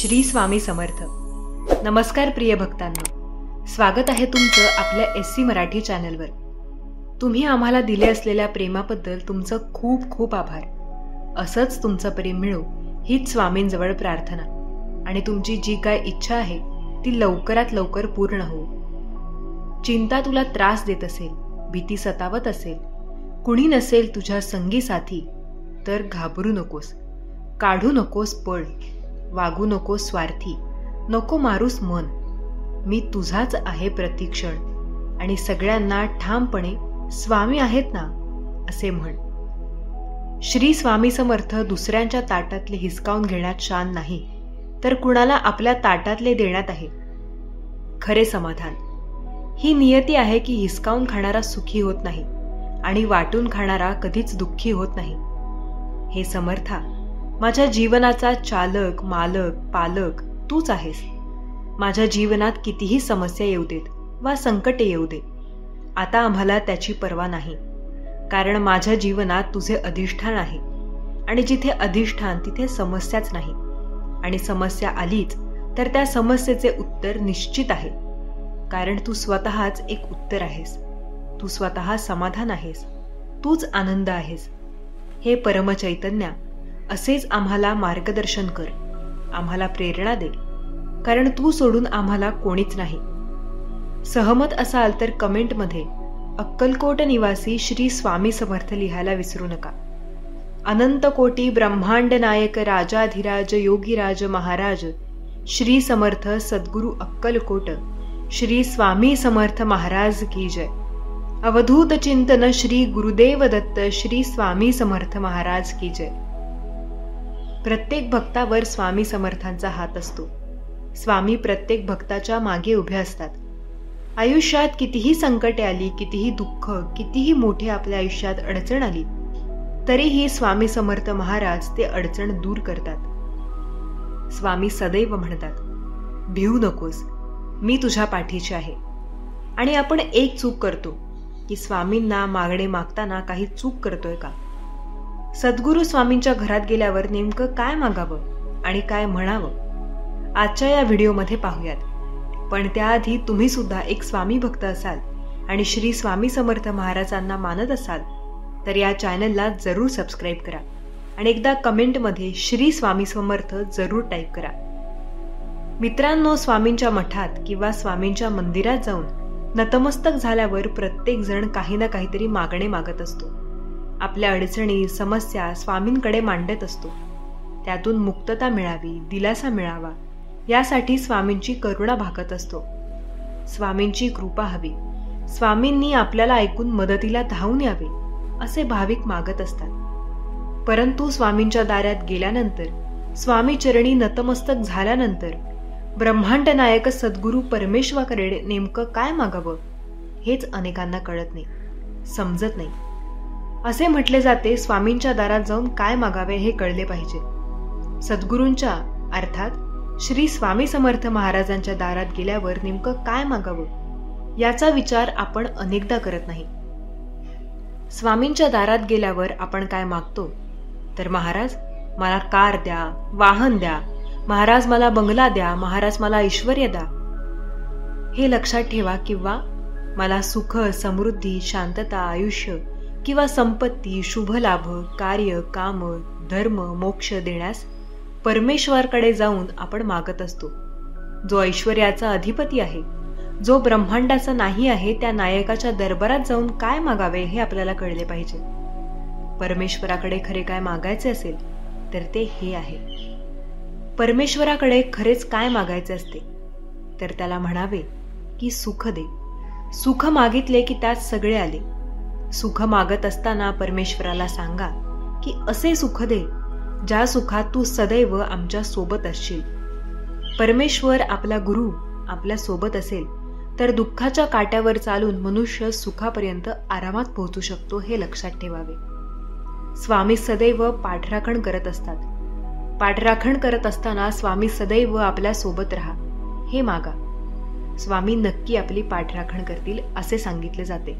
श्री स्वामी समर्थ. नमस्कार प्रिय भक्तांनो, स्वागत आहे तुमचं आपल्या SC मराठी चॅनलवर. तुम्ही आम्हाला दिले असलेल्या प्रेमाबद्दल तुमचं खूप खूप आभार. असंच तुमचं प्रेम मिळो हीच स्वामींजवळ प्रार्थना, आणि तुमची जी काय इच्छा आहे ती लवकरात लवकर पूर्ण हो. चिंता तुला त्रास देत असेल, भीती सतावत असेल, कुणी नसेल तुझ्या संगी साथी, तर घाबरू नकोस, काढू नकोस पळ, वागू नको स्वार्थी, नको मारूस मन. मी तुझाच आहे प्रतिक्षण, आणि सगळ्यांना ठामपणे स्वामी आहेत ना असे म्हण. श्री स्वामी समर्थ दुसऱ्यांच्या ताटातले हिसकावून घेण्यात शान नाही, तर कुणाला आपल्या ताटातले देण्यात आहे खरे समाधान. ही नियती आहे की हिसकावून खाणारा सुखी होत नाही आणि वाटून खाणारा कधीच दुःखी होत नाही. हे समर्था, माझ्या जीवनाचा चालक, मालक, पालक तूच आहेस. माझ्या जीवनात कितीही समस्या येऊ देत वा संकटे येऊ दे, आता आम्हाला त्याची पर्वा नाही, कारण माझ्या जीवनात तुझे अधिष्ठान आहे, आणि जिथे अधिष्ठान तिथे समस्याच नाही. आणि समस्या आलीच तर त्या समस्येचे उत्तर निश्चित आहे, कारण तू स्वतःच एक उत्तर आहेस. तू स्वतः समाधान आहेस, तूच आनंद आहेस. हे परमचैतन्या, असेच आम्हाला मार्गदर्शन कर, आम्हाला प्रेरणा दे, कारण तू सोडून आम्हाला कोणीच नाही. सहमत असाल तर कमेंटमध्ये अक्कलकोट निवासी श्री स्वामी समर्थ लिहायला विसरू नका. अनंत कोटी ब्रह्मांड नायक राजाधिराज योगीराज महाराज श्री समर्थ सद्गुरु अक्कलकोट श्री स्वामी समर्थ महाराज की जय. अवधूत चिंतन श्री गुरुदेव दत्त श्री स्वामी समर्थ महाराज की जय. प्रत्येक भक्तावर स्वामी समर्थांचा हात असतो. स्वामी प्रत्येक भक्ताच्या मागे उभे असतात. आयुष्यात कितीही संकटे आली, कितीही दुःख, कितीही मोठे आपल्या आयुष्यात अडचण आली, तरीही स्वामी समर्थ महाराज ते अडचण दूर करतात. स्वामी सदैव म्हणतात, भिवू नकोस, मी तुझ्या पाठीशी आहे. आणि आपण एक चूक करतो की स्वामींना मागणे मागताना काही चूक करतोय का? सद्गुरु स्वामींच्या घरात गेल्यावर नेमकं काय मागावं आणि काय म्हणावं, आजच्या या व्हिडिओमध्ये पाहूयात. पण त्याआधी तुम्ही सुद्धा एक स्वामी भक्त असाल आणि श्री स्वामी समर्थ महाराजांना मानत असाल तर या चॅनलला जरूर सबस्क्राईब करा, आणि एकदा कमेंटमध्ये श्री स्वामी समर्थ जरूर टाईप करा. मित्रांनो, स्वामींच्या मठात किंवा स्वामींच्या मंदिरात जाऊन नतमस्तक झाल्यावर प्रत्येक जण काही ना काहीतरी मागणे मागत असतो. आपल्या अडचणी, समस्या स्वामींकडे मांडत असतो. त्यातून मुक्तता मिळावी, दिलासा मिळावा, यासाठी स्वामींची करुणा भागत असतो. स्वामींची कृपा हवी, स्वामींनी आपल्याला ऐकून मदतीला धावून यावे असे भाविक मागत असतात. परंतु स्वामींच्या दारात गेल्यानंतर, स्वामी चरणी नतमस्तक झाल्यानंतर ब्रह्मांड नायक सद्गुरु परमेश्वराकडे नेमकं काय मागावं हेच अनेकांना कळत नाही, समजत नाही. असे म्हटले जाते, स्वामींच्या दारात जाऊन काय मागावे हे कळले पाहिजे. सद्गुरूंच्या अर्थात श्री स्वामी समर्थ महाराजांच्या दारात गेल्यावर नेमकं काय मागावं याचा विचार आपण अनेकदा करत नाही. स्वामींच्या दारात गेल्यावर आपण काय मागतो तर, महाराज मला कार द्या, वाहन द्या, महाराज मला बंगला द्या, महाराज मला ऐश्वर्य द्या. हे लक्षात ठेवा. किंवा मला सुख, समृद्धी, शांतता, आयुष्य किंवा संपत्ती, शुभ लाभ, कार्य, काम, धर्म, मोक्ष देण्यास परमेश्वराकडे जाऊन आपण मागत असतो. जो ऐश्वर्याचा अधिपती आहे, जो ब्रह्मांडाचा नाही आहे, त्या नायकाच्या दरबारात जाऊन काय मागावे हे आपल्याला कळले पाहिजे. परमेश्वराकडे खरे काय मागायचे असेल तर ते हे आहे. परमेश्वराकडे खरेच काय मागायचे असते तर त्याला म्हणावे की सुख दे. सुख मागितले की त्यात सगळे आले. सुख मागत असताना परमेश्वराला सांगा की असे सुख दे ज्या सुखात तू सदैव आमच्या सोबत असशील. परमेश्वर आपला गुरु आपल्या सोबत असेल तर दुःखाच्या काट्यावर चालून मनुष्य सुखापर्यंत आरामात पोहोचू शकतो, हे लक्षात ठेवावे. स्वामी सदैव पाठराखण करत असतात. पाठराखण करत असताना स्वामी सदैव आपल्या सोबत राहा हे मागा. स्वामी नक्की आपली पाठराखण करतील असे सांगितले जाते.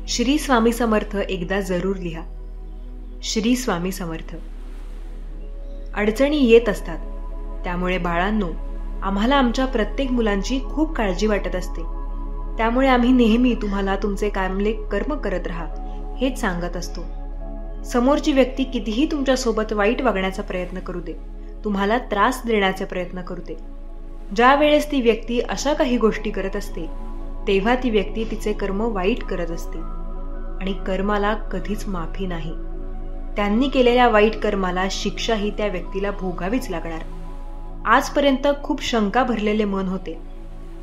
श्री स्वामी समर्थ एकदा जरूर लिहा. श्री स्वामी समर्थ. अडचणी येत असतात, त्यामुळे बाळांनो, आम्हाला आमच्या प्रत्येक मुलांची खूप काळजी वाटत असते. त्यामुळे आम्ही नेहमी तुम्हाला तुमचे कामले कर्म करत राहा हेच सांगत असतो. समोरची व्यक्ती कितीही तुमच्यासोबत वाईट वागण्याचा प्रयत्न करू दे, तुम्हाला त्रास देण्याचे प्रयत्न करू दे, ज्या वेळेस ती व्यक्ती अशा काही गोष्टी करत असते तेव्हा ती व्यक्ती तिचे कर्म वाईट करत असते आणि कर्माला कधीच माफी नाही. त्यांनी केलेल्या वाईट कर्माला शिक्षाही त्या व्यक्तीला भोगावीच लागणार. आजपर्यंत खूप शंका भरलेले मन होते,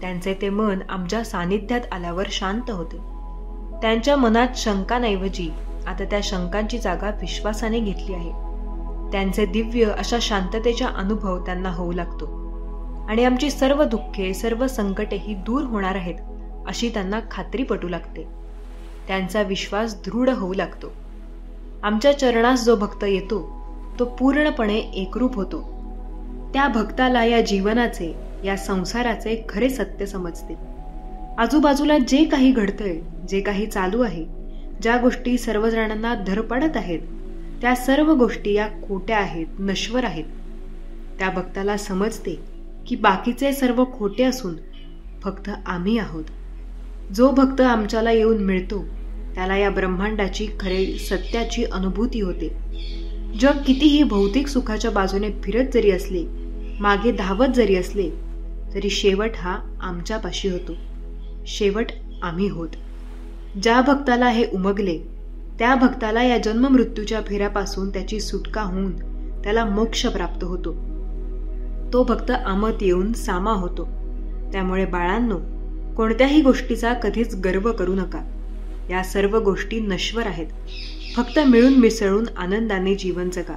त्यांचे ते मन आमच्या सानिध्यात आल्यावर शांत होते. त्यांच्या मनात शंकांऐवजी आता त्या शंकांची जागा विश्वासाने घेतली आहे. त्यांचे दिव्य अशा शांततेचा अनुभव त्यांना होऊ लागतो आणि आमची सर्व दुःखे, सर्व संकटेही दूर होणार आहेत अशी त्यांना खात्री पटू लागते. त्यांचा विश्वास दृढ होऊ लागतो. आमच्या चरणास जो भक्त येतो तो पूर्णपणे एकरूप होतो. त्या भक्ताला या जीवनाचे, या संसाराचे खरे सत्य समजते. आजूबाजूला जे काही घडतंय, जे काही चालू आहे, ज्या गोष्टी सर्वजणांना धरपडत आहेत, त्या सर्व गोष्टी या खोट्या आहेत, नश्वर आहेत. त्या भक्ताला समजते की बाकीचे सर्व खोटे असून फक्त आम्ही आहोत. जो भक्त आमच्याला येऊन मिळतो त्याला या ब्रह्मांडाची खरे सत्याची अनुभूती होते. जग कितीही भौतिक सुखाच्या बाजूने फिरत जरी असले, मागे धावत जरी असले, तरी शेवट हा आमच्यापाशी होतो. शेवट आम्ही होत. ज्या भक्ताला हे उमगले त्या भक्ताला या जन्ममृत्यूच्या फेऱ्यापासून त्याची सुटका होऊन त्याला मोक्ष प्राप्त होतो. तो भक्त आमत येऊन सामा होतो. त्यामुळे बाळांनो, कोणत्याही गोष्टीचा कधीच गर्व करू नका. या सर्व गोष्टी नश्वर आहेत. फक्त मिळून मिसळून आनंदाने जीवन जगा.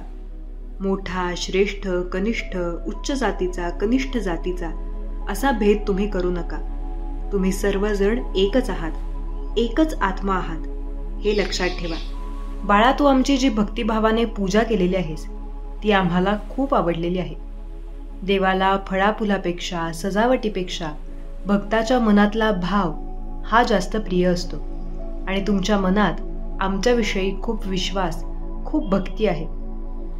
मोठा, श्रेष्ठ, कनिष्ठ, उच्च जातीचा, कनिष्ठ जातीचा असा भेद तुम्ही करू नका. तुम्ही सर्वजण एकच आहात, एकच आत्मा आहात हे लक्षात ठेवा. बाळा, तू आमची जी भक्तिभावाने पूजा केलेली आहेस ती आम्हाला खूप आवडलेली आहे. देवाला फळाफुलापेक्षा, सजावटीपेक्षा भक्ताच्या मनातला भाव हा जास्त प्रिय असतो आणि तुमच्या मनात आमच्याविषयी खूप विश्वास, खूप भक्ती आहे.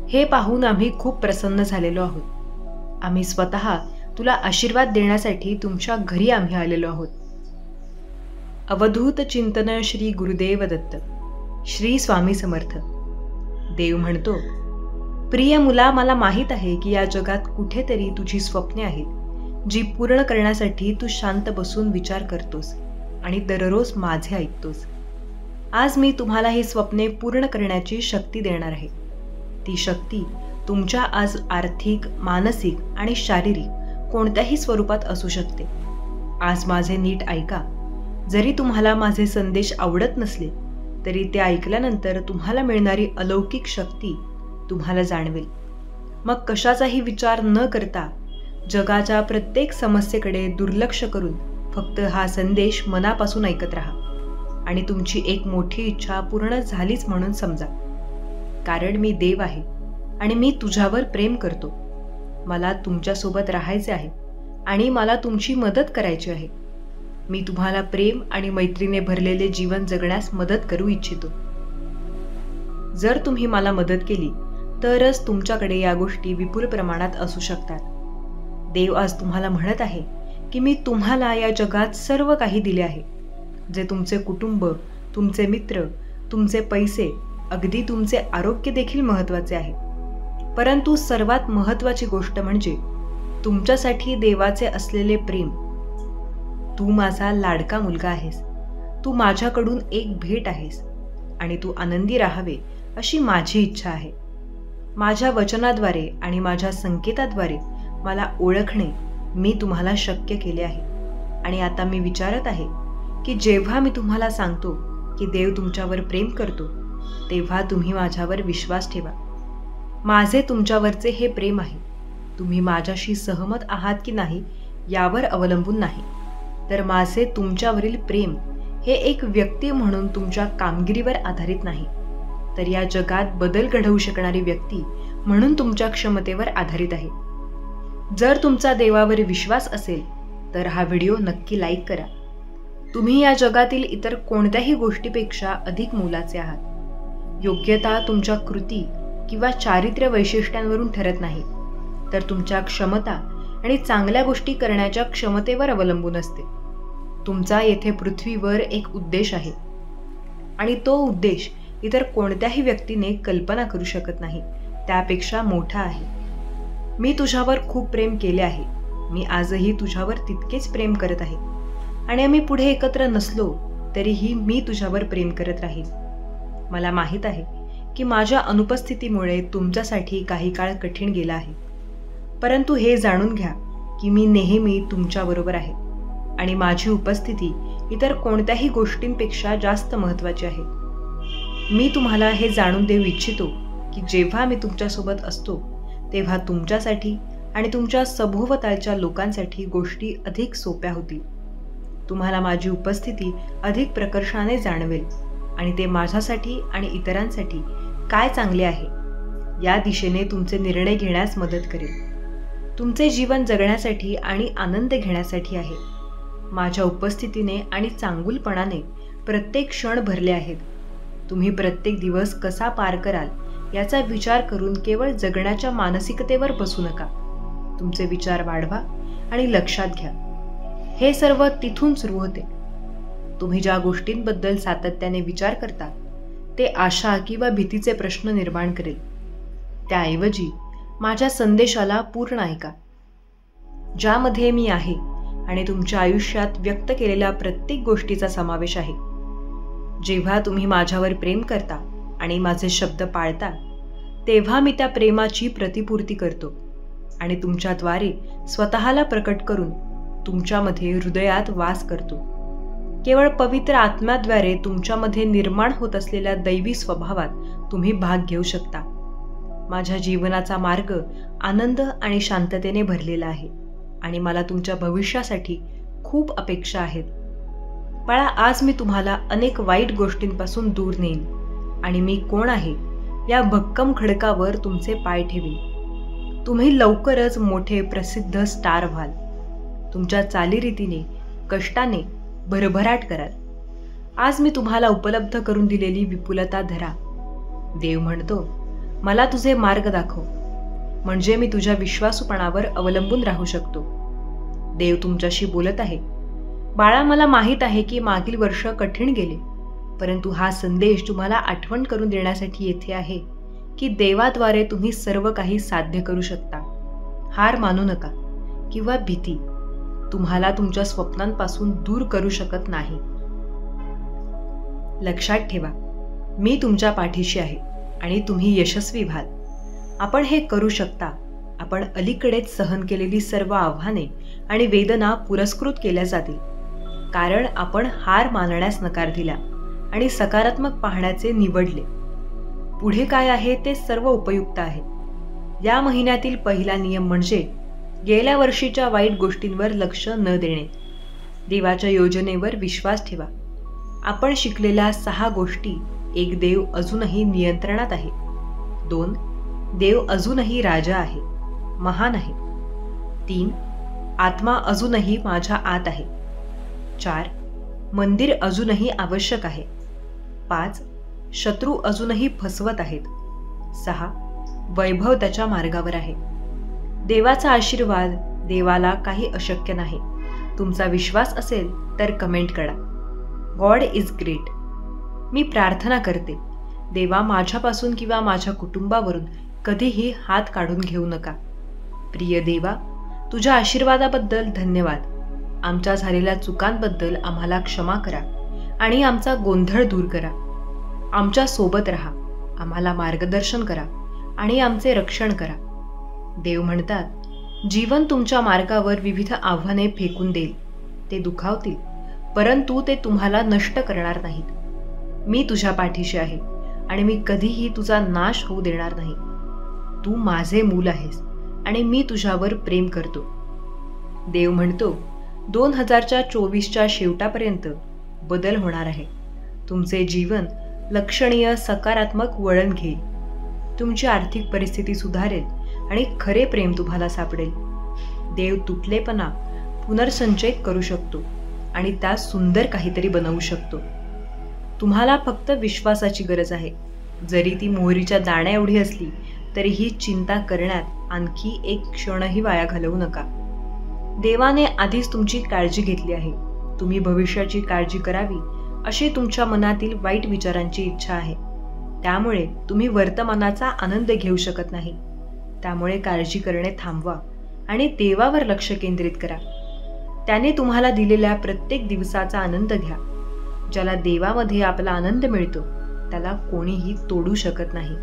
हे पाहून आम्ही खूप प्रसन्न झालेलो आहोत. आम्ही स्वतः तुला आशीर्वाद देण्यासाठी तुमच्या घरी आम्ही आलेलो आहोत. अवधूत चिंतन श्री गुरुदेव दत्त. श्री स्वामी समर्थ. देव म्हणतो, प्रिय मुला, मला माहीत आहे की या जगात कुठेतरी तुझी स्वप्ने आहेत जी पूर्ण करण्यासाठी तू शांत बसून विचार करतोस आणि दररोज माझे ऐकतोस. आज मी तुम्हाला ही स्वप्ने पूर्ण करण्याची शक्ती देणार आहे. ती शक्ती तुमच्या आज आर्थिक, मानसिक आणि शारीरिक कोणत्याही स्वरूपात असू शकते. आज माझे नीट ऐका. जरी तुम्हाला माझे संदेश आवडत नसले तरी ते ऐकल्यानंतर तुम्हाला मिळणारी अलौकिक शक्ती तुम्हाला जाणवेल. मग कशाचाही विचार न करता जगाच्या प्रत्येक समस्येकडे दुर्लक्ष करून फक्त हा संदेश मनापासून ऐकत राहा आणि तुमची एक मोठी इच्छा पूर्ण झालीच म्हणून समजा. कारण मी देव आहे आणि मी तुझ्यावर प्रेम करतो. मला तुमच्यासोबत राहायचे आहे आणि मला तुमची मदत करायची आहे. मी तुम्हाला प्रेम आणि मैत्रीने भरलेले जीवन जगण्यास मदत करू इच्छितो. जर तुम्ही मला मदत केली तरच तुमच्याकडे या गोष्टी विपुल प्रमाणात असू शकतात. देव आज तुम्हाला म्हणत आहे की मी तुम्हाला या जगात सर्व काही दिले आहे. जे तुमचे कुटुंब, तुमचे मित्र, तुमचे पैसे, अगदी तुमचे आरोग्य देखील महत्त्वाचे आहे. परंतु सर्वात महत्त्वाची गोष्ट म्हणजे तुमच्यासाठी देवाचे असलेले प्रेम. तू माझा लाडका मुलगा आहेस. तू माझ्याकडून एक भेट आहेस आणि तू आनंदी राहावे अशी माझी इच्छा आहे. माझ्या वचनाद्वारे आणि माझ्या संकेताद्वारे मला ओळखणे मी तुम्हाला शक्य केले आहे. आणि आता मी विचारत आहे की जेव्हा मी तुम्हाला सांगतो की देव तुमच्यावर प्रेम करतो तेव्हा तुम्ही माझ्यावर विश्वास ठेवा. माझे तुमच्यावरचे हे प्रेम आहे. तुम्ही माझ्याशी सहमत आहात की नाही यावर अवलंबून नाही, तर माझे तुमच्यावरील प्रेम हे एक व्यक्ती म्हणून तुमच्या कामगिरीवर आधारित नाही, तर या जगात बदल घडवू शकणारी व्यक्ती म्हणून तुमच्या क्षमतेवर आधारित आहे. जर तुमचा देवावर विश्वास असेल तर हा व्हिडिओ नक्की लाईक करा. तुम्ही या जगातील इतर कोणत्याही गोष्टीपेक्षा अधिक मोलाचे आहात. योग्यता तुमच्या कृती किंवा चारित्र्य वैशिष्ट्यांवरून ठरत नाही, तर तुमच्या क्षमता आणि चांगल्या गोष्टी करण्याच्या क्षमतेवर अवलंबून असते. तुमचा येथे पृथ्वीवर एक उद्देश आहे आणि तो उद्देश इतर कोणत्याही व्यक्तीने कल्पना करू शकत नाही, त्यापेक्षा मोठा आहे. मी तुझ्यावर खूप प्रेम केले आहे. मी आजही तुझ्यावर तितकेच प्रेम करत आहे आणि आम्ही पुढे एकत्र नसलो तरीही मी तुझ्यावर प्रेम करत राहील. मला माहीत आहे की माझ्या अनुपस्थितीमुळे तुमच्यासाठी काही काळ कठीण गेला आहे, परंतु हे जाणून घ्या की मी नेहमी तुमच्याबरोबर आहे आणि माझी उपस्थिती इतर कोणत्याही गोष्टींपेक्षा जास्त महत्त्वाची आहे. मी तुम्हाला हे जाणून देऊ इच्छितो की जेव्हा मी तुमच्यासोबत असतो तेव्हा तुमच्यासाठी आणि तुमच्या सभोवतालच्या लोकांसाठी गोष्टी अधिक सोप्या होतील. तुम्हाला माझी उपस्थिती अधिक प्रकर्षाने जाणवेल आणि ते माझ्यासाठी आणि इतरांसाठी काय चांगले आहे या दिशेने तुमचे निर्णय घेण्यास मदत करेल. तुमचे जीवन जगण्यासाठी आणि आनंद घेण्यासाठी आहे. माझ्या उपस्थितीने आणि चांगुलपणाने प्रत्येक क्षण भरले आहेत. तुम्ही प्रत्येक दिवस कसा पार कराल याचा विचार करून केवळ जगण्याच्या मानसिकतेवर बसू नका. तुमचे विचार वाढवा आणि लक्षात घ्या. हे सर्व तिथून सुरू होते. तुम्ही ज्या गोष्टींबद्दल सातत्याने विचार करता ते आशा किंवा भीतीचे प्रश्न निर्माण करेल. त्याऐवजी माझ्या संदेशाला पूर्ण ऐका, ज्यामध्ये मी आहे आणि तुमच्या आयुष्यात व्यक्त केलेल्या प्रत्येक गोष्टीचा समावेश आहे. जेव्हा तुम्ही माझ्यावर प्रेम करता आणि माझे शब्द पाळता तेव्हा मी त्या प्रेमाची प्रतिपूर्ती करतो आणि तुमच्याद्वारे स्वतःला प्रकट करून तुमच्यामध्ये हृदयात वास करतो. केवळ पवित्र आत्म्याद्वारे तुमच्यामध्ये निर्माण होत असलेल्या दैवी स्वभावात तुम्ही भाग घेऊ शकता. माझ्या जीवनाचा मार्ग आनंद आणि शांततेने भरलेला आहे आणि मला तुमच्या भविष्यासाठी खूप अपेक्षा आहेत. बाळा, आज मी तुम्हाला अनेक वाईट गोष्टींपासून दूर नेईन आणि मी कोण आहे या भक्कम खडकावर तुमचे पाय ठेवीन. तुम्ही लवकरच मोठे प्रसिद्ध स्टार व्हाल. तुमच्या चालीरीतीने, कष्टाने भरभराट कराल. आज मी तुम्हाला उपलब्ध करून दिलेली विपुलता धरा. देव म्हणतो, मला तुझे मार्ग दाखव, म्हणजे मी तुझ्या विश्वासूपणावर अवलंबून राहू शकतो. देव तुमच्याशी बोलत आहे. बाळा, मला माहीत आहे की मागील वर्ष कठीण गेले, परंतु हा संदेश तुम्हाला आठवण करून देण्यासाठी येथे आहे की देवाद्वारे तुम्ही सर्व काही साध्य करू शकता. हार मानू नका किंवा भीती तुम्हाला तुमच्या स्वप्नांपासून दूर करू शकत नाही. लक्षात ठेवा, मी तुमच्या पाठीशी आहे आणि तुम्ही यशस्वी व्हाल. आपण हे करू शकता. आपण अलीकडेच सहन केलेली सर्व आव्हाने आणि वेदना पुरस्कृत केल्या जातील, कारण आपण हार मानण्यास नकार दिला आणि सकारात्मक पाहण्याचे निवडले. पुढे काय आहे ते सर्व उपयुक्त आहे. या महिन्यातील पहिला नियम म्हणजे गेल्या वर्षीच्या वाईट गोष्टींवर लक्ष न देणे. देवाच्या योजनेवर विश्वास ठेवा. आपण शिकलेल्या 6 गोष्टी: 1. देव अजूनही नियंत्रणात आहे. 2. देव अजूनही राजा आहे, महान आहे. 3. आत्मा अजूनही माझ्या आत आहे. 4. मंदिर अजूनही आवश्यक आहे. 5. शत्रू अजूनही फसवत आहेत. 6. वैभव त्याच्या मार्गावर आहे. देवाचा आशीर्वाद. देवाला काही अशक्य नाही. तुमचा विश्वास असेल तर कमेंट करा, गॉड इज ग्रेट. मी प्रार्थना करते, देवा माझ्यापासून किंवा माझ्या कुटुंबावरून कधीही हात काढून घेऊ नका. प्रिय देवा, तुझ्या आशीर्वादाबद्दल धन्यवाद. आमच्या झालेल्या चुकांबद्दल आम्हाला क्षमा करा आणि आमचा गोंधळ दूर करा. आमच्या सोबत राहा, आम्हाला मार्गदर्शन करा आणि आमचे रक्षण करा. देव म्हणतात, जीवन तुमच्या मार्गावर विविध आव्हाने फेकून देईल. ते दुखावतील, परंतु ते तुम्हाला नष्ट करणार नाहीत. मी तुझ्या पाठीशी आहे आणि मी कधीही तुझा नाश होऊ देणार नाही. तू माझे मूल आहेस आणि मी तुझ्यावर प्रेम करतो. देव म्हणतो, 2024च्या शेवटापर्यंत बदल होणार आहे. तुमचे जीवन लक्षणीय सकारात्मक वळण घेईल. तुमची आर्थिक परिस्थिती सुधारेल आणि खरे प्रेम तुम्हाला सापडेल. देव तुटलेपणा पुनर्संचयित करू शकतो आणि त्यास सुंदर काहीतरी बनवू शकतो. तुम्हाला फक्त विश्वासाची गरज आहे. जरी ती मोहरीच्या दाण्या एवढी असली तरीही चिंता करण्यात आणखी एक क्षणही वाया घालवू नका. देवाने आधीच तुमची काळजी घेतली आहे. तुम्ही भविष्याची काळजी करावी अशी तुमच्या मनातील वाईट विचारांची इच्छा आहे. त्यामुळे तुम्ही वर्तमानाचा आनंद घेऊ शकत नाही. त्यामुळे काळजी करणे थांबवा आणि देवावर लक्ष केंद्रित करा. त्याने तुम्हाला दिलेल्या प्रत्येक दिवसाचा आनंद घ्या. ज्याला देवामध्ये आपला आनंद मिळतो त्याला कोणीही तोडू शकत नाही.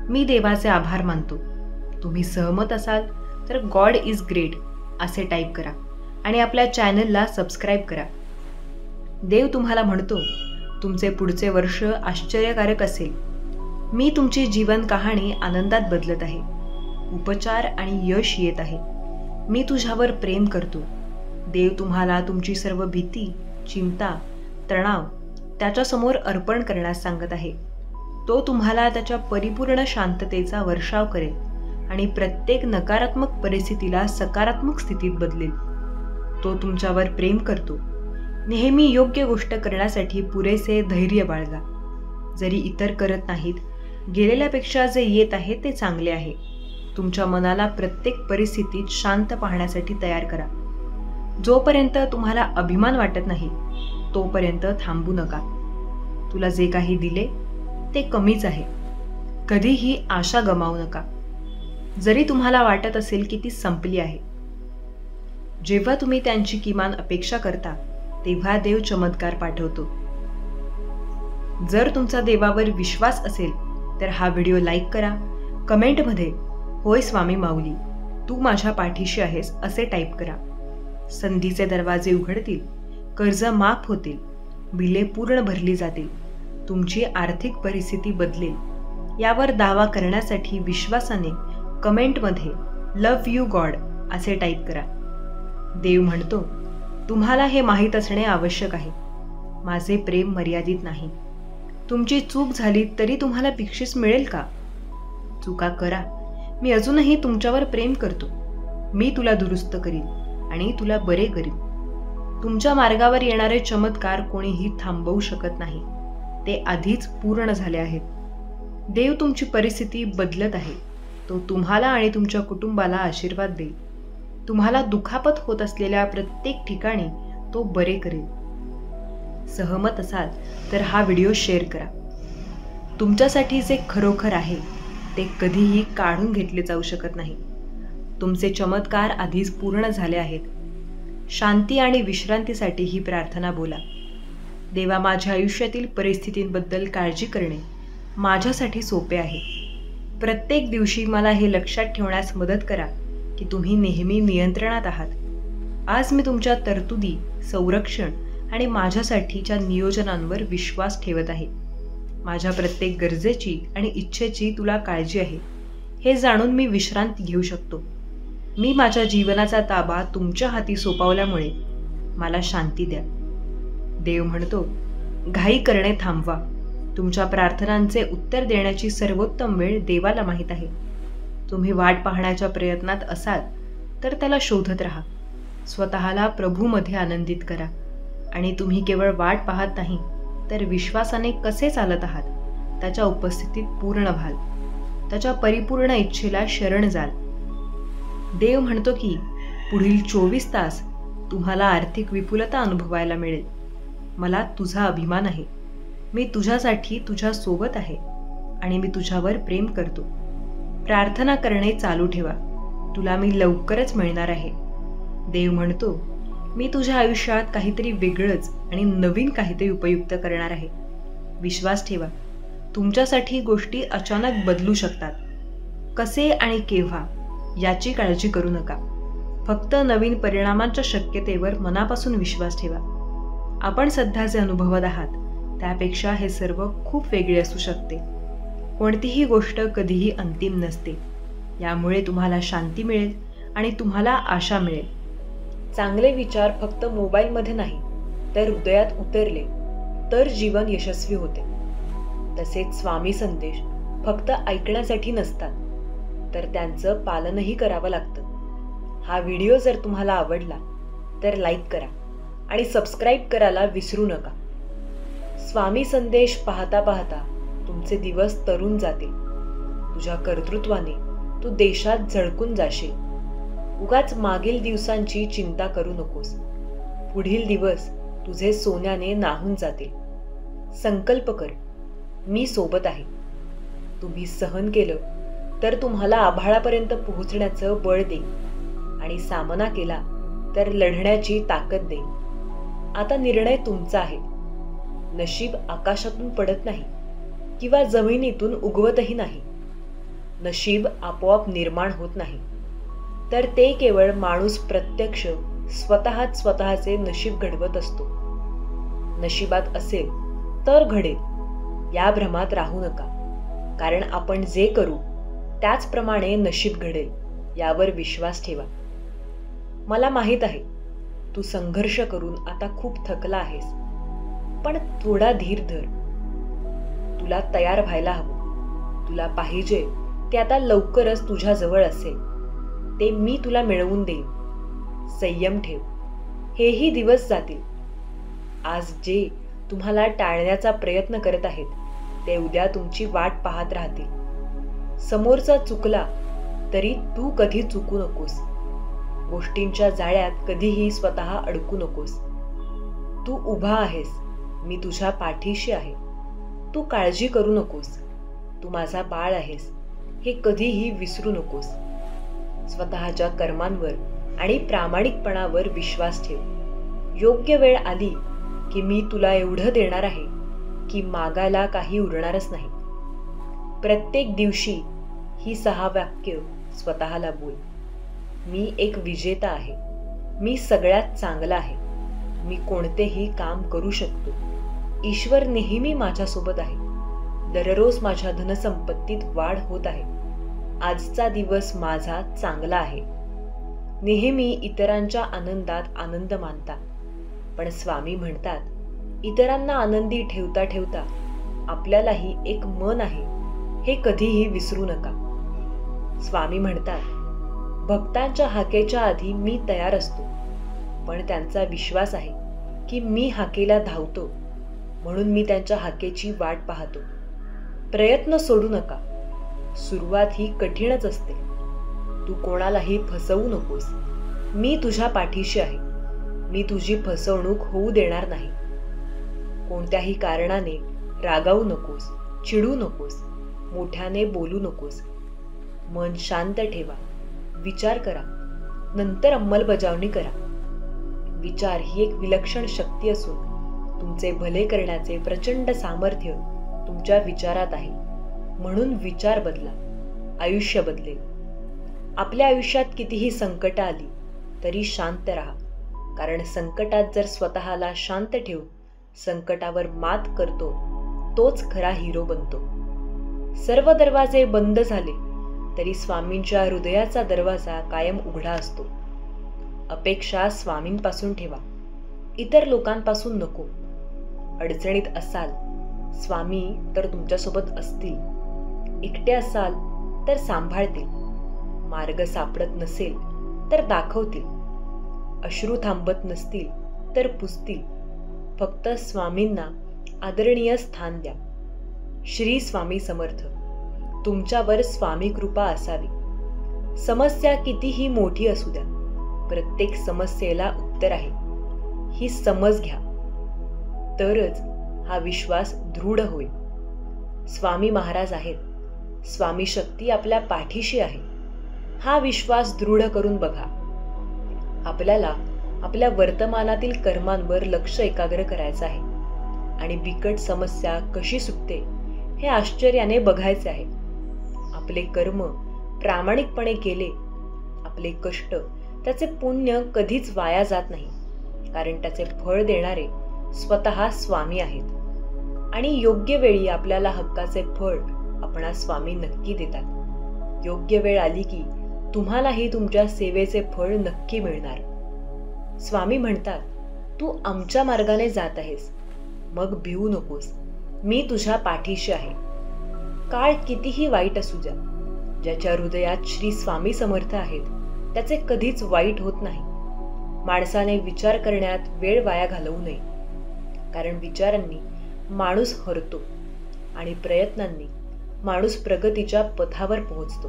मी देवाचे आभार मानतो. तुम्ही सहमत असाल तर गॉड इज ग्रेट असे टाईप करा आणि आपल्या चॅनलला सबस्क्राईब करा. देव तुम्हाला म्हणतो, तुमचे पुढचे वर्ष आश्चर्यकारक असेल. मी तुमची जीवन कहाणी आनंदात बदलत आहे. उपचार आणि यश येत आहे. मी तुझ्यावर प्रेम करतो. देव तुम्हाला तुमची सर्व भीती, चिंता, तणाव त्याच्यासमोर अर्पण करण्यास सांगत आहे. तो तुम्हाला त्याच्या परिपूर्ण शांततेचा वर्षाव करेल आणि प्रत्येक नकारात्मक परिस्थितीला सकारात्मक स्थितीत बदलेल. तो तुमच्यावर प्रेम करतो. नेहमी योग्य गोष्ट करण्यासाठी पुरेसे धैर्य बाळगा. जरी इतर करत नाहीत, गेलेल्यापेक्षा जे येत आहे ते चांगले आहे. तुमच्या मनाला प्रत्येक परिस्थितीत शांत पाहण्यासाठी तयार करा. जोपर्यंत तुम्हाला अभिमान वाटत नाही तोपर्यंत थांबू नका. तुला जे काही दिले ते कमीच आहे. कधीही आशा गमावू नका, जरी तुम्हाला वाटत असेल की ती संपली आहे. जेव्हा तुम्ही त्यांची किमान अपेक्षा करता तेव्हा देव चमत्कार पाठवतो. जर तुमचा देवावर विश्वास असेल तर हा व्हिडिओ लाईक करा. कमेंटमध्ये होय स्वामी माऊली, तू माझ्या पाठीशी आहेस असे टाईप करा. संधीचे दरवाजे उघडतील, कर्ज माफ होतील, बिले पूर्ण भरली जातील, तुमची आर्थिक परिस्थिती बदलेल. यावर दावा करण्यासाठी विश्वासाने कमेंटमध्ये लव्ह यू गॉड असे टाईप करा. देव म्हणतो, तुम्हाला हे माहीत असणे आवश्यक आहे. माझे प्रेम मर्यादित नाही. तुमची चूक झाली तरी तुम्हाला बक्षीस मिळेल का? चुका करा. मी अजूनही तुमच्यावर प्रेम करतो. मी तुला दुरुस्त करीन आणि तुला बरे करीन. तुमच्या मार्गावर येणारे चमत्कार कोणीही थांबवू शकत नाही. ते आधीच पूर्ण झाले आहेत. देव तुमची परिस्थिती बदलत आहे. तो तुम्हाला आणि तुमच्या कुटुंबाला आशीर्वाद देईल. तुम्हाला दुखापत होत असलेल्या प्रत्येक ठिकाणी तो बरे करेल. सहमत असाल तर हा व्हिडिओ शेअर करा. तुमच्यासाठी जे खरोखर आहे ते कधीही काढून घेतले जाऊ शकत नाही. तुमचे चमत्कार आधीच पूर्ण झाले आहेत. शांती आणि विश्रांतीसाठी ही प्रार्थना बोला. देवा, माझ्या आयुष्यातील परिस्थितींबद्दल काळजी करणे माझ्यासाठी सोपे आहे. प्रत्येक दिवशी मला हे लक्षात ठेवण्यास मदत करा की तुम्ही नेहमी नियंत्रणात आहात. आज मी तुमच्या तरतुदी, संरक्षण आणि माझ्यासाठीच्या नियोजनांवर विश्वास ठेवत आहे. माझ्या प्रत्येक गरजेची आणि इच्छेची तुला काळजी आहे हे जाणून मी विश्रांती घेऊ शकतो. मी माझ्या जीवनाचा ताबा तुमच्या हाती सोपवल्यामुळे मला शांती द्या. देव म्हणतो, घाई करणे थांबवा. तुमच्या प्रार्थनांचे उत्तर देण्याची सर्वोत्तम वेळ देवाला माहीत आहे. तुम्ही वाट पाहण्याच्या प्रयत्नात असाल तर त्याला शोधत राहा. स्वतःला प्रभूमध्ये आनंदित करा आणि तुम्ही केवळ वाट पाहत नाही तर विश्वासाने कसे चालत आहात त्याच्या उपस्थितीत पूर्ण व्हाल. त्याच्या परिपूर्ण इच्छेला शरण जाल. देव म्हणतो की पुढील 24 तास तुम्हाला आर्थिक विपुलता अनुभवायला मिळेल. मला तुझा अभिमान आहे. मी तुझ्यासाठी तुझ्या सोबत आहे आणि मी तुझ्यावर प्रेम करतो. प्रार्थना करणे चालू ठेवा. तुला मी लवकरच मिळणार आहे. देव म्हणतो, मी तुझ्या आयुष्यात काहीतरी वेगळंच आणि नवीन काहीतरी उपयुक्त करणार आहे. विश्वास ठेवा. तुमच्यासाठी गोष्टी अचानक बदलू शकतात. कसे आणि केव्हा याची काळजी करू नका. फक्त नवीन परिणामांच्या शक्यतेवर मनापासून विश्वास ठेवा. आपण सध्या जे अनुभवत आहात त्यापेक्षा हे सर्व खूप वेगळे असू शकते. कोणतीही गोष्ट कधीही अंतिम नसते. यामुळे तुम्हाला शांती मिळेल आणि तुम्हाला आशा मिळेल. चांगले विचार फक्त मोबाईलमध्ये नाही तर हृदयात उतरले तर जीवन यशस्वी होते. तसेच स्वामी संदेश फक्त ऐकण्यासाठी नसतात तर त्यांचं पालनही करावं लागतं. हा व्हिडिओ जर तुम्हाला आवडला तर लाईक करा आणि सबस्क्राईब करायला विसरू नका. स्वामी संदेश पाहता पाहता तुमचे दिवस तरुण जातील. तुझ्या कर्तृत्वाने तू देशात झळकून जाशील. उगाच मागील दिवसांची चिंता करू नकोस. पुढील दिवस तुझे सोन्याने नाहून जातील. संकल्प कर, मी सोबत आहे. तुम्ही सहन केलं तर तुम्हाला आभाळापर्यंत पोहोचण्याचं बळ देईन आणि सामना केला तर लढण्याची ताकद देईन. आता निर्णय तुमचा आहे. नशीब आकाशातून पडत नाही किंवा जमिनीतून उगवतही नाही. नशीब आपोआप निर्माण होत नाही, तर ते केवळ माणूस प्रत्यक्ष स्वतःच स्वतःचे नशीब घडवत असतो. नशिबात असेल तर घडेल या भ्रमात राहू नका, कारण आपण जे करू त्याचप्रमाणे नशीब घडेल यावर विश्वास ठेवा. मला माहीत आहे तू संघर्ष करून आता खूप थकला आहेस, पण थोडा धीर धर. तुला तयार व्हायला हवं. तुला पाहिजे ते आता लवकरच तुझ्या जवळ असेल. ते मी तुला मिळवून देईन. संयम ठेव. हेही दिवस जातील. आज जे तुम्हाला टाळण्याचा प्रयत्न करत आहेत ते उद्या तुमची वाट पाहत राहतील. समोरचा चुकला तरी तू कधी चुकू नकोस. गोष्टींच्या जाळ्यात कधीही स्वतः अडकू नकोस. तू उभा आहेस, मी तुझ्या पाठीशी आहे. तू काळजी करू नकोस. तू माझा बाळ आहेस हे कधीही विसरू नकोस. स्वतःच्या कर्मांवर आणि प्रामाणिकपणावर विश्वास ठेव. योग्य वेळ आली की मी तुला एवढं देणार आहे की मागायला काही उरणारच नाही. प्रत्येक दिवशी ही 6 वाक्य स्वतःला बोल. मी एक विजेता आहे. मी सगळ्यात चांगला आहे. मी कोणतेही काम करू शकतो. ईश्वर नेहमी माझ्यासोबत आहे. दररोज माझ्या धनसंपत्तीत वाढ होत आहे. आजचा दिवस माझा चांगला आहे. नेहमी इतरांच्या आनंदात आनंद मानता, पण स्वामी म्हणतात इतरांना आनंदी ठेवता ठेवता आपल्यालाही एक मन आहे हे कधीही विसरू नका. स्वामी म्हणतात भक्तांच्या हाकेच्या आधी मी तयार असतो, पण त्यांचा विश्वास आहे की मी हाकेला धावतो, म्हणून मी त्यांच्या हाकेची वाट पाहतो. प्रयत्न सोडू नका. सुरुवात ही कठीणच असते. तू कोणालाही फसवू नकोस. मी तुझ्या पाठीशी आहे. मी तुझी फसवणूक होऊ देणार नाही. कोणत्याही कारणाने रागावू नकोस, चिडू नकोस, मोठ्याने बोलू नकोस. मन शांत ठेवा. विचार करा, नंतर अंमलबजावणी करा. विचार ही एक विलक्षण शक्ती असून तुमचे भले करण्याचे प्रचंड सामर्थ्य तुमच्या विचारात आहे. म्हणून विचार बदला, आयुष्य बदलेल. आपल्या आयुष्यात कितीही संकट आली तरी शांत राहा, कारण संकटात जर स्वतःला शांत ठेवून संकटावर मात करतो तोच खरा हिरो बनतो. सर्व दरवाजे बंद झाले तरी स्वामींच्या हृदयाचा दरवाजा कायम उघडा असतो. अपेक्षा स्वामींपासून ठेवा, इतर लोकांपासून नको. अडचणीत असाल, स्वामी तर तुमच्यासोबत असतील. एकटे असाल तर सांभाळतील. मार्ग सापडत नसेल तर दाखवतील. अश्रू थांबत नसतील तर पुसतील. फक्त स्वामींना आदरणीय स्थान द्या. श्री स्वामी समर्थ. तुमच्यावर स्वामी कृपा असावी. समस्या कितीही मोठी असू द्या, प्रत्येक समस्येला उत्तर आहे ही समज घ्या, तरच हा विश्वास दृढ होईल. स्वामी महाराज आहेत. स्वामी शक्ती आपल्या पाठीशी आहे. हा विश्वास दृढ करून बघा. आपल्याला आपल्या वर्तमानातील कर्मांवर लक्ष एकाग्र करायचं आहे आणि बिकट समस्या कशी सुटते हे आश्चर्याने बघायचे आहे. आपले कर्म प्रामाणिकपणे केले, आपले कष्ट त्याचे पुण्य कधीच वाया जात नाही, कारण त्याचे फळ देणारे स्वतः स्वामी आहेत. आणि योग्य वेळी आपल्याला हक्काचे फळ आपणा स्वामी नक्की देतात. योग्य वेळ आली की तुम्हालाही तुमच्या सेवेचे फळ नक्की मिळणार. स्वामी म्हणतात तू आमच्या मार्गाने जात आहेस, मग भिवू नकोस. मी तुझ्या पाठीशी आहे. काळ कितीही वाईट असू द्या, ज्याच्या हृदयात श्री स्वामी समर्थ आहेत त्याचे कधीच वाईट होत नाही. माणसाने विचार करण्यात वेळ वाया घालवू नये, कारण विचारांनी माणूस हरतो आणि प्रयत्नांनी माणूस प्रगतीच्या पथावर पोहोचतो.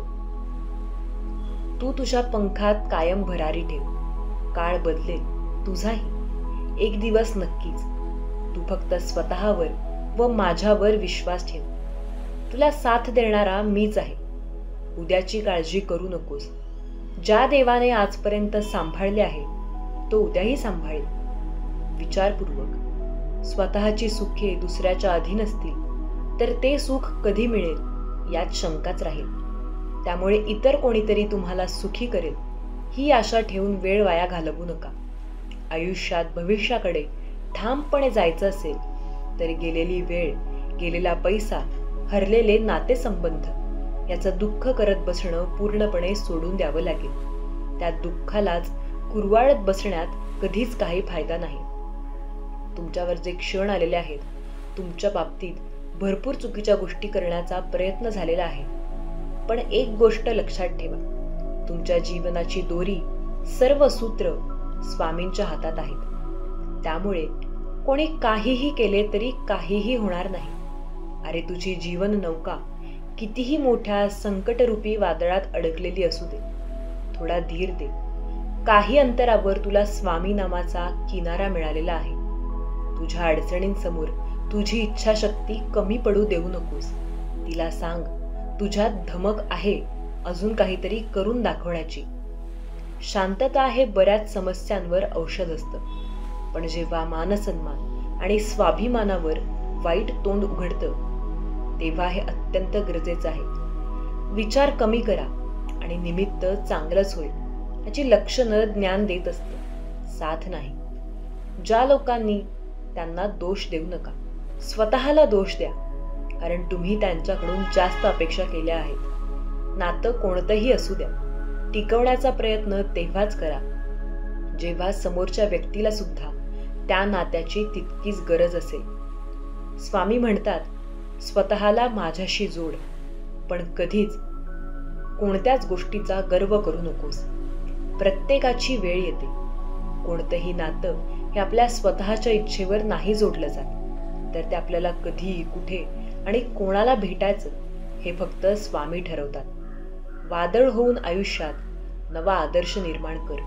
तू तुझ्या पंखात कायम भरारी ठेव. काळ बदलेल, तुझाही एक दिवस नक्कीच. तू फक्त स्वतःवर व माझ्यावर विश्वास ठेव. तुला साथ देणारा मीच आहे. उद्याची काळजी करू नकोस. ज्या देवाने आजपर्यंत सांभाळले आहे तो उद्याही सांभाळेल. विचारपूर्वक. स्वतःची सुखे दुसऱ्याच्या अधीन असतील तर ते सुख कधी मिळेल यात शंकाच राहील. त्यामुळे इतर कोणीतरी तुम्हाला सुखी करेल ही आशा ठेवून वेळ वाया घालवू नका. आयुष्यात भविष्याकडे ठामपणे जायचं असेल तर गेलेली वेळ, गेलेला पैसा, हरलेले नातेसंबंध याचं दुःख करत बसणं पूर्णपणे सोडून द्यावं लागेल. त्या दुःखालाच कुरवाळत बसण्यात कधीच काही फायदा नाही. तुमच्यावर जे क्षण आलेले आहेत, तुमच्या बाबतीत भरपूर चुकीच्या गोष्टी करण्याचा प्रयत्न झालेला आहे. पण एक गोष्ट लक्षात ठेवा, तुमच्या जीवनाची दोरी, सर्व सूत्र स्वामींच्या हातात आहेत. त्यामुळे कोणी काहीही केले तरी काहीही होणार नाही. अरे तुझी जीवन नौका कितीही मोठ्या संकटरूपी वादळात अडकलेली असू दे, थोडा धीर दे. काही अंतरावर तुला स्वामी नामाचा किनारा मिळालेला आहे. तुझ्या अडचणींसमोर तुझी इच्छाशक्ती कमी पडू देऊ नकोस. तिला सांग तुझ्यात धमक आहे अजून काहीतरी करून दाखवण्याची. शांतता हे बऱ्याच समस्यांवर औषध असतं. पण जेव्हा मानसन्मान आणि स्वाभिमानावर वाईट तोंड उघडतं तेव्हा हे अत्यंत गरजेचं आहे. विचार कमी करा आणि निमित्त चांगलंच होईल याची लक्षणं ज्ञान देत असतं, साथ नाही. ज्या लोकांनी त्यांना दोष देऊ नका, स्वतःला दोष द्या. कारण तुम्ही त्यांच्याकडून जास्त अपेक्षा केल्या आहेत. नातं कोणतंही असू द्या, टिकवण्याचा प्रयत्न तेव्हाच करा जेव्हा समोरच्या व्यक्तीला सुद्धा त्या नात्याची तितकीच गरज असेल. स्वामी म्हणतात, स्वतःला माझ्याशी जोड, पण कधीच कोणत्याच गोष्टीचा गर्व करू नकोस. प्रत्येकाची वेळ येते. कोणतंही नातं हे आपल्या स्वतःच्या इच्छेवर नाही जोडलं जात, तर ते आपल्याला कधी, कुठे आणि कोणाला भेटायचं हे फक्त स्वामी ठरवतात. वादळ होऊन आयुष्यात नवा आदर्श निर्माण कर.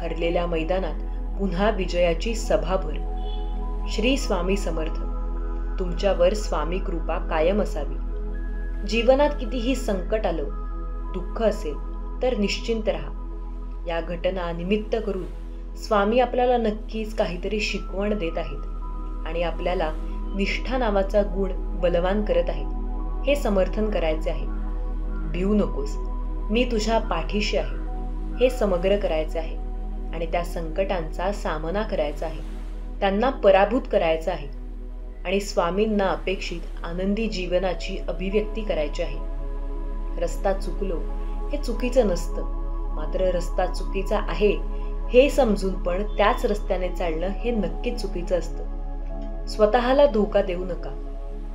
हरलेल्या मैदानात पुन्हा विजयाची सभा भर. श्री स्वामी समर्थ. तुमच्यावर स्वामी कृपा कायम असावी. जीवनात कितीही संकट आलं, दुःख असेल तर निश्चिंत राहा. या घटना निमित्त करून स्वामी आपल्याला नक्कीच काहीतरी शिकवण देत आहेत आणि आपल्याला निष्ठा नावाचा गुण बलवान करत आहेत. हे समर्थन करायचे आहे. भिवू नकोस, मी तुझ्या पाठीशी आहे हे समग्र करायचे आहे आणि त्या संकटांचा सामना करायचा आहे. त्यांना पराभूत करायचं आहे आणि स्वामींना अपेक्षित आनंदी जीवनाची अभिव्यक्ती करायची आहे. रस्ता चुकलो हे चुकीचं नसतं, मात्र रस्ता चुकीचा आहे हे समजून पण त्याच रस्त्याने चालणं हे नक्कीच चुकीचं असतं. स्वतःला धोका देऊ नका.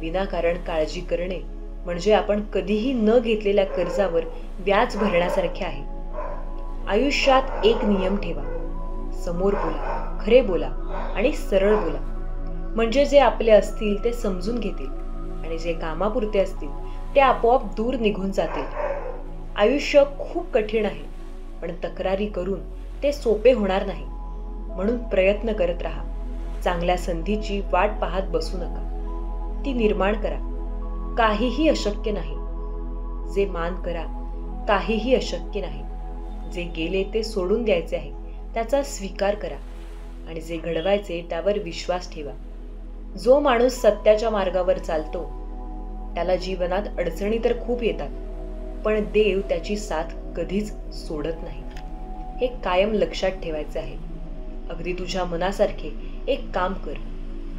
विनाकारण काळजी करणे म्हणजे आपण कधीही न घेतलेल्या कर्जावर व्याज भरण्यासारखे आहे. आयुष्यात एक नियम ठेवा, समोर बोला, खरे बोला आणि सरळ बोला. म्हणजे जे आपले असतील ते समजून घेतील आणि जे कामापुरते असतील ते आपोआप दूर निघून जातील. आयुष्य खूप कठीण आहे, पण तक्रारी करून ते सोपे होणार नाही. म्हणून प्रयत्न करत राहा. चांगल्या संधीची वाट पाहत बसू नका, ती निर्माण करा. काहीही अशक्य नाही. जे मान करा, काहीही अशक्य नाही. जे गेले ते सोडून द्यायचे आहे त्याचा स्वीकार करा आणि जे घडवायचे त्यावर विश्वास ठेवा. जो माणूस सत्याच्या मार्गावर चालतो त्याला जीवनात अडचणी तर खूप येतात, पण देव त्याची साथ कधीच सोडत नाही. हे कायम लक्षात ठेवायचे आहे. अगदी तुझ्या मनासारखे एक काम कर.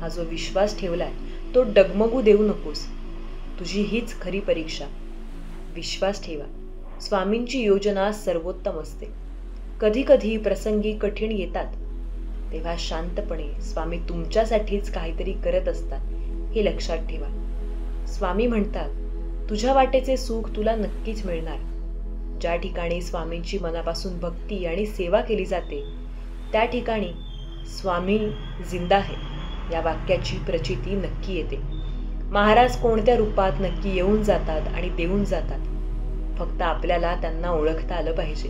हा जो विश्वास ठेवलाय तो डगमगू देऊ नकोस. तुझी हीच खरी परीक्षा. विश्वास ठेवा. स्वामींची योजना सर्वोत्तम असते. कधी कधी प्रसंगी कठीण येतात तेव्हा शांतपणे स्वामी तुमच्यासाठीच काहीतरी करत असतात हे लक्षात ठेवा. स्वामी म्हणतात, तुझ्या वाटेचे सुख तुला नक्कीच मिळणार. ज्या ठिकाणी स्वामींची मनापासून भक्ती आणि सेवा केली जाते त्या ठिकाणी स्वामी जिंदा है या वाक्याची प्रचिती नक्की येते. महाराज कोणत्या रूपात नक्की येऊन जातात आणि देऊन जातात फक्त आपल्याला त्यांना ओळखता आलं पाहिजे.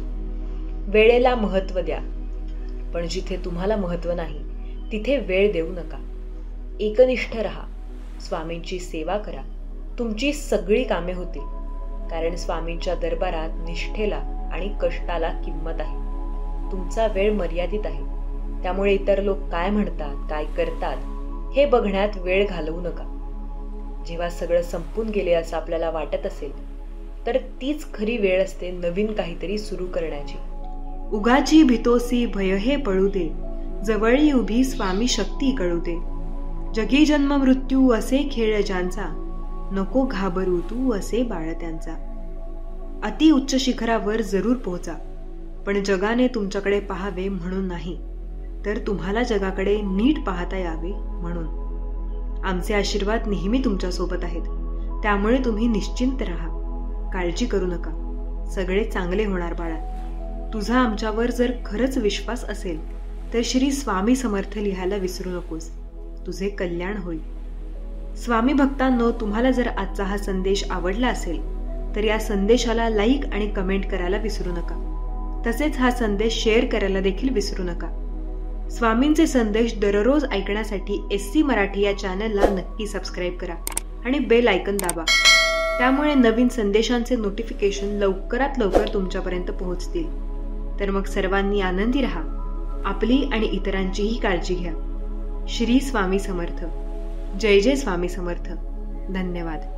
वेळेला महत्त्व द्या, पण जिथे तुम्हाला महत्त्व नाही तिथे वेळ देऊ नका. एकनिष्ठ राहा, स्वामींची सेवा करा, तुमची सगळी कामे होतील. कारण स्वामींच्या दरबारात निष्ठेला आणि कष्टाला किंमत आहे. तुमचा वेळ मर्यादित आहे, त्यामुळे इतर लोक काय म्हणतात, काय करतात हे बघण्यात वेळ घालवू नका. जेव्हा सगळं संपून गेले असं आपल्याला वाटत असेल तर तीच खरी वेळ असते नवीन काहीतरी सुरू करण्याची. उगाची भितोसी भय हे पळू दे, जवळी उभी स्वामी शक्ती कळू दे. जगी जन्म मृत्यू असे खेळ ज्यांचा, नको घाबरू तू असे बाळ त्यांचा. अति उच्च शिखरावर जरूर पोहोचा, पण जगाने तुमच्याकडे पाहावे म्हणून नाही, तर तुम्हाला जगाकडे नीट पाहता यावे म्हणून. आमचे आशीर्वाद नेहमी तुमच्या सोबत आहेत, त्यामुळे तुम्ही निश्चिंत राहा, काळजी करू नका. सगळे चांगले होणार बाळा. तुझा आमच्यावर जर खरंच विश्वास असेल तर श्री स्वामी समर्थ लिहायला विसरू नकोस, तुझे कल्याण होईल. स्वामी भक्तांनो, तुम्हाला जर आजचा हा संदेश आवडला असेल तर या संदेशाला लाईक आणि कमेंट करायला विसरू नका. तसेच हा संदेश शेअर करायला देखील विसरू नका. स्वामींचे संदेश दररोज ऐकण्यासाठी SC मराठी या चॅनलला नक्की सबस्क्राईब करा आणि बेल आयकन दाबा. त्यामुळे नवीन संदेशांचे नोटिफिकेशन लवकरात लवकर तुमच्यापर्यंत पोहोचतील. तर मग सर्वांनी आनंदी राहा, आपली आणि इतरांचीही काळजी घ्या. श्री स्वामी समर्थ. जय जय स्वामी समर्थ. धन्यवाद.